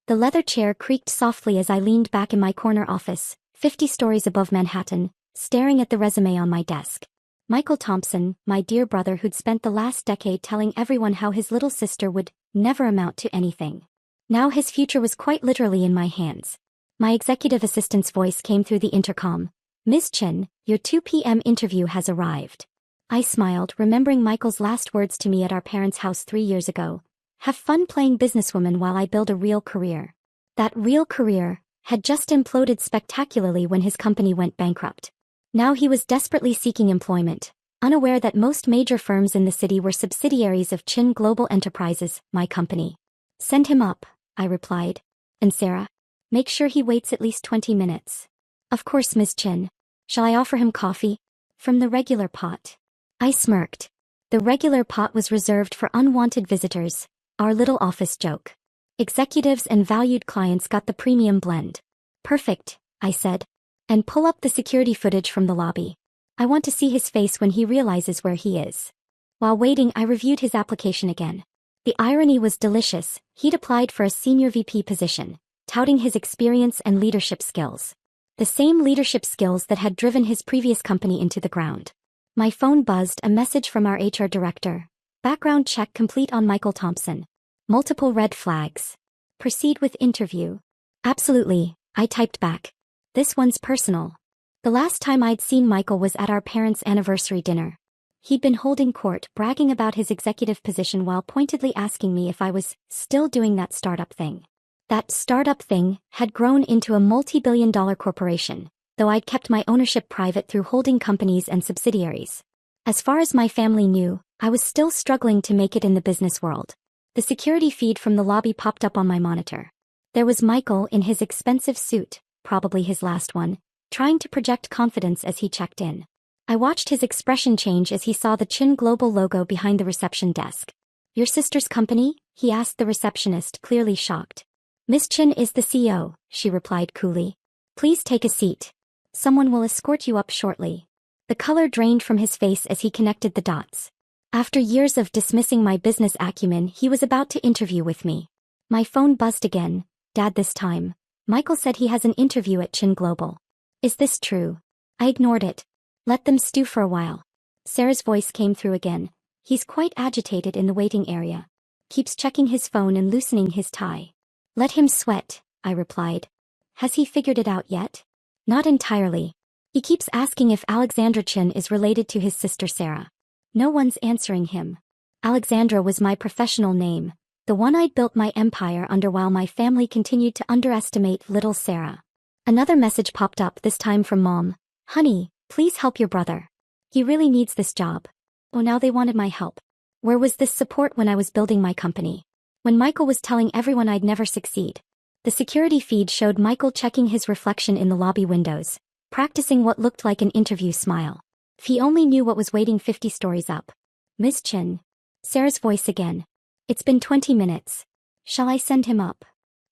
The leather chair creaked softly as I leaned back in my corner office, 50 stories above Manhattan, staring at the resume on my desk. Michael Thompson, my dear brother who'd spent the last decade telling everyone how his little sister would never amount to anything. Now his future was quite literally in my hands. My executive assistant's voice came through the intercom. "Ms. Chen, your 2 p.m. interview has arrived." I smiled, remembering Michael's last words to me at our parents' house 3 years ago. "Have fun playing businesswoman while I build a real career." That real career had just imploded spectacularly when his company went bankrupt. Now he was desperately seeking employment, unaware that most major firms in the city were subsidiaries of Chin Global Enterprises, my company. "Send him up," I replied. "And Sarah? Make sure he waits at least 20 minutes. "Of course, Ms. Chin. Shall I offer him coffee?" "From the regular pot." I smirked. The regular pot was reserved for unwanted visitors, our little office joke. Executives and valued clients got the premium blend. "Perfect," I said. "And pull up the security footage from the lobby. I want to see his face when he realizes where he is." While waiting, I reviewed his application again. The irony was delicious. He'd applied for a senior VP position, touting his experience and leadership skills. The same leadership skills that had driven his previous company into the ground. My phone buzzed, a message from our HR director. "Background check complete on Michael Thompson. Multiple red flags. Proceed with interview." "Absolutely," I typed back. "This one's personal." The last time I'd seen Michael was at our parents' anniversary dinner. He'd been holding court, bragging about his executive position while pointedly asking me if I was still doing that startup thing. That startup thing had grown into a multi-billion-dollar corporation, though I'd kept my ownership private through holding companies and subsidiaries. As far as my family knew, I was still struggling to make it in the business world. The security feed from the lobby popped up on my monitor. There was Michael in his expensive suit, probably his last one, trying to project confidence as he checked in. I watched his expression change as he saw the Chin Global logo behind the reception desk. "Your sister's company?" he asked the receptionist, clearly shocked. "Miss Chin is the CEO," she replied coolly. "Please take a seat. Someone will escort you up shortly." The color drained from his face as he connected the dots. After years of dismissing my business acumen, he was about to interview with me. My phone buzzed again. "Dad, this time. Michael said he has an interview at Chin Global." "Is this true?" I ignored it. "Let them stew for a while." Sarah's voice came through again. "He's quite agitated in the waiting area. Keeps checking his phone and loosening his tie." "Let him sweat," I replied. "Has he figured it out yet?" "Not entirely. He keeps asking if Alexandra Chin is related to his sister Sarah. No one's answering him. Alexandra was my professional name, the one I'd built my empire under while my family continued to underestimate little Sarah. Another message popped up, this time from Mom. "Honey, please help your brother. He really needs this job." Oh, now they wanted my help. Where was this support when I was building my company? When Michael was telling everyone I'd never succeed? The security feed showed Michael checking his reflection in the lobby windows, practicing what looked like an interview smile. If he only knew what was waiting 50 stories up. "Miss Chin." Sarah's voice again. "It's been 20 minutes. Shall I send him up?"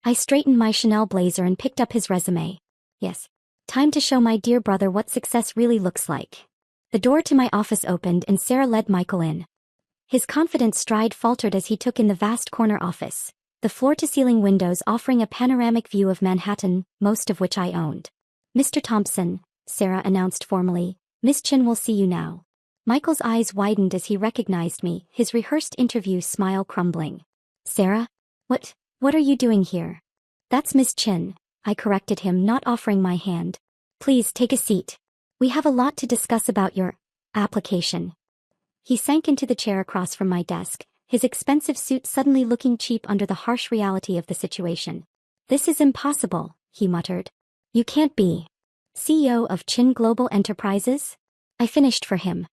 I straightened my Chanel blazer and picked up his resume. Yes. Time to show my dear brother what success really looks like. The door to my office opened and Sarah led Michael in. His confident stride faltered as he took in the vast corner office, the floor-to-ceiling windows offering a panoramic view of Manhattan, most of which I owned. "Mr. Thompson," Sarah announced formally, "Miss Chin will see you now." Michael's eyes widened as he recognized me, his rehearsed interview smile crumbling. "Sarah? What are you doing here?" "That's Miss Chin," I corrected him, not offering my hand. "Please take a seat. We have a lot to discuss about your application." He sank into the chair across from my desk, his expensive suit suddenly looking cheap under the harsh reality of the situation. "This is impossible," he muttered. "You can't be CEO of Chin Global Enterprises?" I finished for him.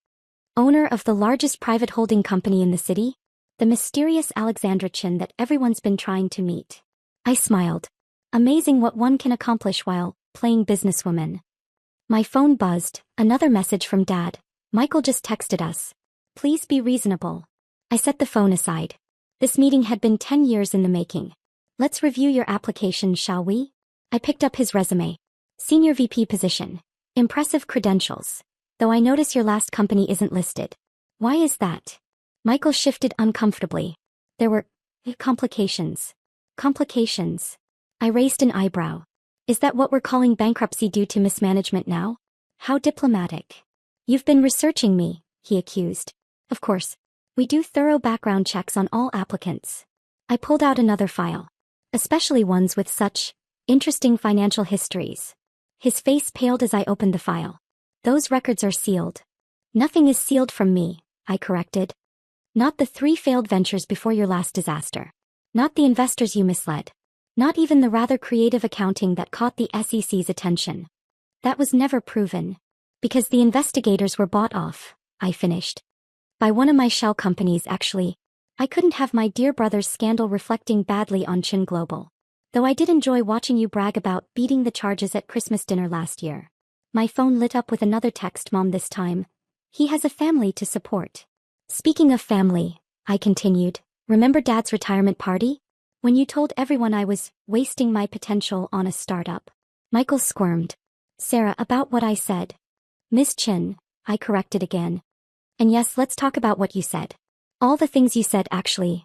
"Owner of the largest private holding company in the city? The mysterious Alexandra Chin that everyone's been trying to meet." I smiled. Amazing what one can accomplish while playing businesswoman. My phone buzzed, another message from Dad. "Michael just texted us. Please be reasonable." I set the phone aside. This meeting had been 10 years in the making. "Let's review your application, shall we?" I picked up his resume. "Senior VP position. Impressive credentials. Though I notice your last company isn't listed. Why is that?" Michael shifted uncomfortably. "There were complications." "Complications?" I raised an eyebrow. Is that what we're calling bankruptcy due to mismanagement now? How diplomatic. You've been researching me, he accused. Of course. We do thorough background checks on all applicants. I pulled out another file. Especially ones with such interesting financial histories. His face paled as I opened the file. Those records are sealed. Nothing is sealed from me, I corrected. Not the 3 failed ventures before your last disaster. Not the investors you misled. Not even the rather creative accounting that caught the SEC's attention. That was never proven. Because the investigators were bought off, I finished. By one of my shell companies, actually. I couldn't have my dear brother's scandal reflecting badly on Chin Global. Though I did enjoy watching you brag about beating the charges at Christmas dinner last year. My phone lit up with another text, Mom, this time. He has a family to support. Speaking of family, I continued, remember Dad's retirement party? When you told everyone I was wasting my potential on a startup. Michael squirmed. Sarah, about what I said. Miss Chin, I corrected again. And yes, let's talk about what you said. All the things you said, actually.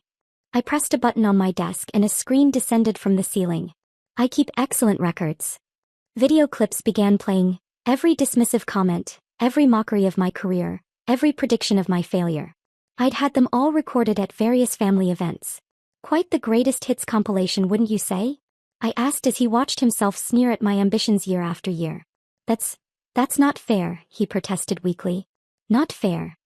I pressed a button on my desk and a screen descended from the ceiling. I keep excellent records. Video clips began playing, every dismissive comment, every mockery of my career, every prediction of my failure. I'd had them all recorded at various family events. Quite the greatest hits compilation, wouldn't you say? I asked as he watched himself sneer at my ambitions year after year. That's not fair, he protested weakly. Not fair.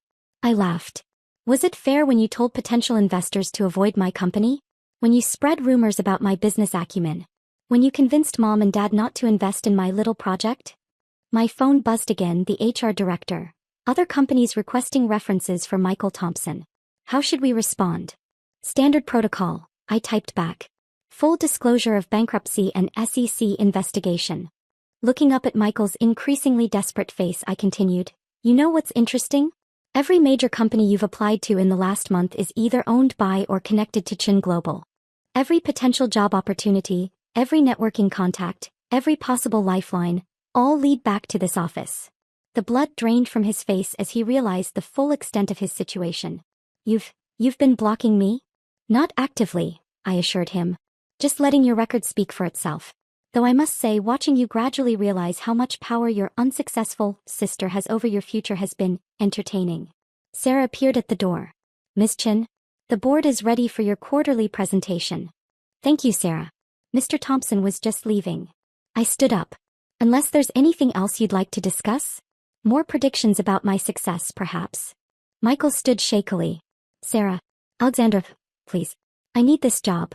I laughed. Was it fair when you told potential investors to avoid my company? When you spread rumors about my business acumen? When you convinced Mom and Dad not to invest in my little project? My phone buzzed again, the HR director. Other companies requesting references for Michael Thompson. How should we respond? Standard protocol, I typed back. Full disclosure of bankruptcy and SEC investigation. Looking up at Michael's increasingly desperate face, I continued. You know what's interesting? Every major company you've applied to in the last month is either owned by or connected to Chin Global. Every potential job opportunity, every networking contact, every possible lifeline, all lead back to this office. The blood drained from his face as he realized the full extent of his situation. You've been blocking me? Not actively, I assured him. Just letting your record speak for itself. Though I must say, watching you gradually realize how much power your unsuccessful sister has over your future has been entertaining. Sarah appeared at the door. Miss Chin, the board is ready for your quarterly presentation. Thank you, Sarah. Mr. Thompson was just leaving. I stood up. Unless there's anything else you'd like to discuss? More predictions about my success, perhaps. Michael stood shakily. Sarah, Alexandra, please. I need this job.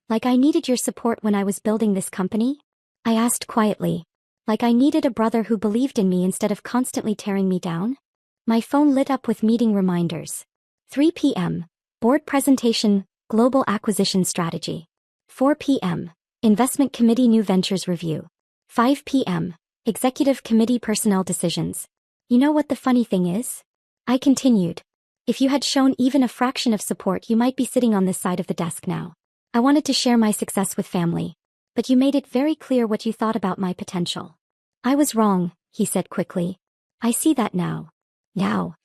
Like I needed your support when I was building this company? I asked quietly. Like I needed a brother who believed in me instead of constantly tearing me down? My phone lit up with meeting reminders. 3 p.m. Board presentation, Global Acquisition Strategy. 4 p.m. Investment Committee New Ventures Review. 5 p.m. Executive Committee Personnel Decisions. You know what the funny thing is? I continued. If you had shown even a fraction of support, you might be sitting on this side of the desk now. I wanted to share my success with family. But you made it very clear what you thought about my potential. I was wrong, he said quickly. I see that now. Now.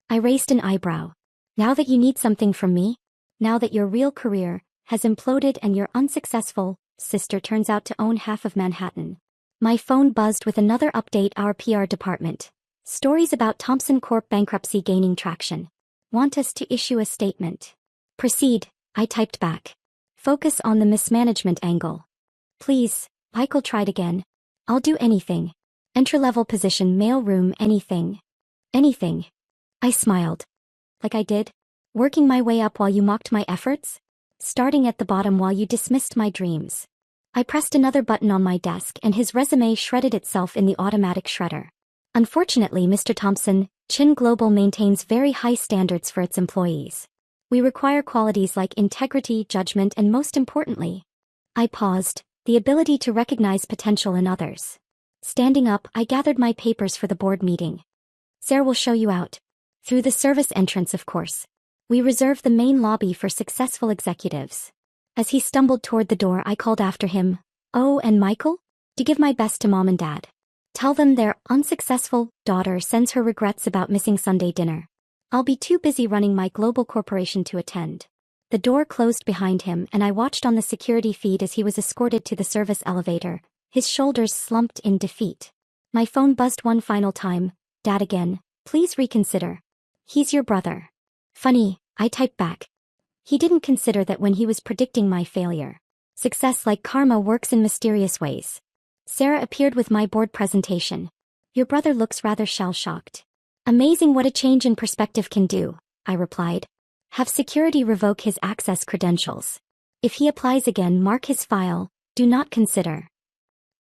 I raised an eyebrow. Now that you need something from me? Now that your real career has imploded and your unsuccessful sister turns out to own half of Manhattan. My phone buzzed with another update. Our PR department. Stories about Thompson Corp bankruptcy gaining traction. Want us to issue a statement. Proceed, I typed back. Focus on the mismanagement angle. Please, Michael tried again. I'll do anything. Entry-level position, mailroom, anything. Anything. I smiled. Like I did? Working my way up while you mocked my efforts? Starting at the bottom while you dismissed my dreams. I pressed another button on my desk and his resume shredded itself in the automatic shredder. Unfortunately, Mr. Thompson, Chin Global maintains very high standards for its employees. We require qualities like integrity, judgment, and most importantly, I paused, the ability to recognize potential in others. Standing up, I gathered my papers for the board meeting. Sarah will show you out. Through the service entrance, of course. We reserve the main lobby for successful executives. As he stumbled toward the door, I called after him, Oh, and Michael? To give my best to Mom and Dad. Tell them their unsuccessful daughter sends her regrets about missing Sunday dinner. I'll be too busy running my global corporation to attend. The door closed behind him and I watched on the security feed as he was escorted to the service elevator, his shoulders slumped in defeat. My phone buzzed one final time. Dad again, please reconsider. He's your brother. Funny, I typed back. He didn't consider that when he was predicting my failure. Success like karma works in mysterious ways. Sarah appeared with my board presentation. Your brother looks rather shell-shocked. Amazing what a change in perspective can do, I replied. Have security revoke his access credentials. If he applies again, mark his file, do not consider.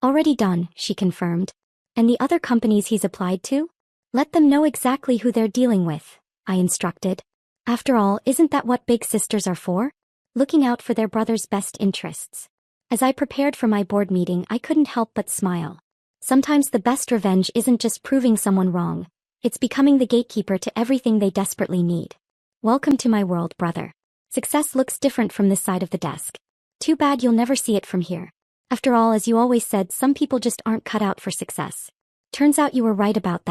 Already done, she confirmed. And the other companies he's applied to? Let them know exactly who they're dealing with, I instructed. After all, isn't that what big sisters are for? Looking out for their brother's best interests. As I prepared for my board meeting, I couldn't help but smile. Sometimes the best revenge isn't just proving someone wrong, it's becoming the gatekeeper to everything they desperately need. Welcome to my world, brother. Success looks different from this side of the desk. Too bad you'll never see it from here. After all, as you always said, some people just aren't cut out for success. Turns out you were right about that.